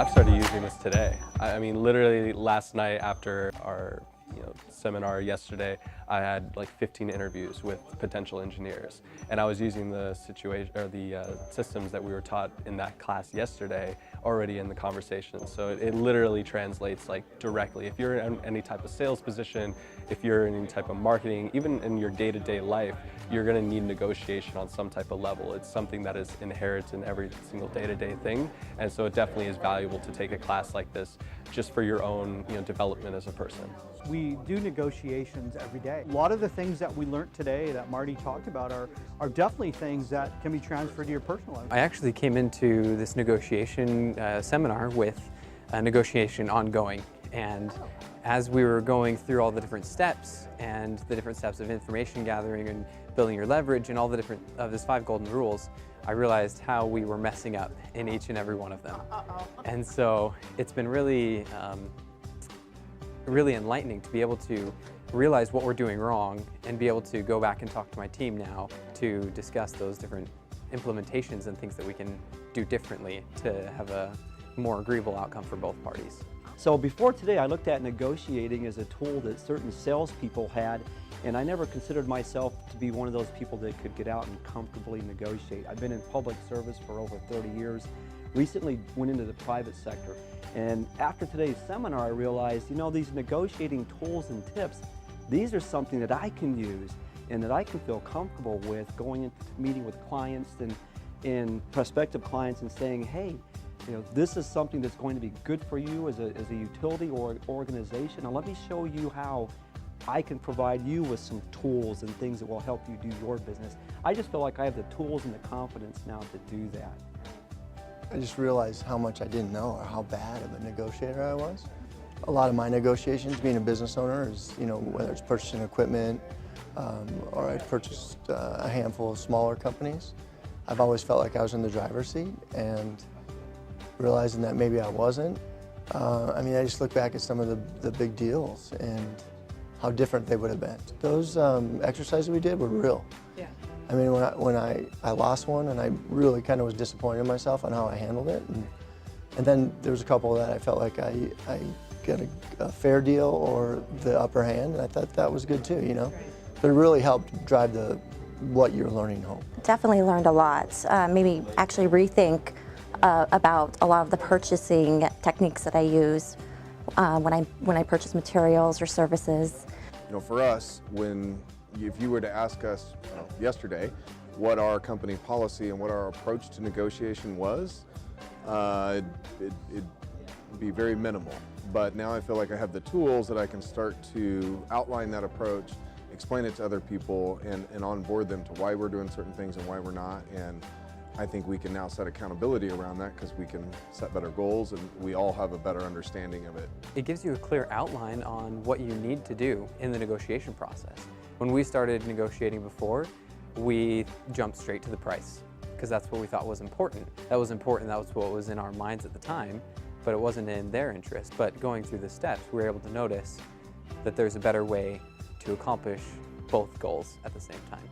I've started using this today. I mean, literally last night after our seminar yesterday, I had like 15 interviews with potential engineers, and I was using the systems that we were taught in that class yesterday already in the conversation. So it literally translates like directly. If you're in any type of sales position, if you're in any type of marketing, even in your day-to-day life, you're going to need negotiation on some type of level. It's something that is inherent in every single day-to-day thing, and so it definitely is valuable to take a class like this just for your own development as a person. We do negotiations every day. A lot of the things that we learned today that Marty talked about are definitely things that can be transferred to your personal life. I actually came into this negotiation seminar with negotiation ongoing, and as we were going through all the different steps and the different steps of information gathering and building your leverage and all the different of his 5 golden rules, I realized how we were messing up in each and every one of them. And so it's been really enlightening to be able to realize what we're doing wrong and be able to go back and talk to my team now to discuss those different implementations and things that we can do differently to have a more agreeable outcome for both parties. So before today, I looked at negotiating as a tool that certain salespeople had, and I never considered myself to be one of those people that could get out and comfortably negotiate. I've been in public service for over 30 years, recently went into the private sector. And after today's seminar, I realized, these negotiating tools and tips, these are something that I can use and that I can feel comfortable with going into meeting with clients and prospective clients and saying, hey, this is something that's going to be good for you as a utility or organization. Now let me show you how I can provide you with some tools and things that will help you do your business. I just feel like I have the tools and the confidence now to do that. I just realized how much I didn't know or how bad of a negotiator I was. A lot of my negotiations, being a business owner, is whether it's purchasing equipment or I've purchased a handful of smaller companies, I've always felt like I was in the driver's seat, and realizing that maybe I wasn't. I just look back at some of the big deals and how different they would have been. Those exercises we did were real. Yeah. I mean, when I lost one, and I really kind of was disappointed in myself on how I handled it, and then there was a couple that I felt like I got a fair deal or the upper hand, and I thought that was good too, Right. But it really helped drive what you're learning home. Definitely learned a lot. Maybe actually rethink about a lot of the purchasing techniques that I use when I purchase materials or services. For us, if you were to ask us yesterday what our company policy and what our approach to negotiation was, it'd be very minimal. But now I feel like I have the tools that I can start to outline that approach, explain it to other people, and onboard them to why we're doing certain things and why we're not. And I think we can now set accountability around that because we can set better goals and we all have a better understanding of it. It gives you a clear outline on what you need to do in the negotiation process. When we started negotiating before, we jumped straight to the price because that's what we thought was important. That was important, that was what was in our minds at the time, but it wasn't in their interest. But going through the steps, we were able to notice that there's a better way to accomplish both goals at the same time.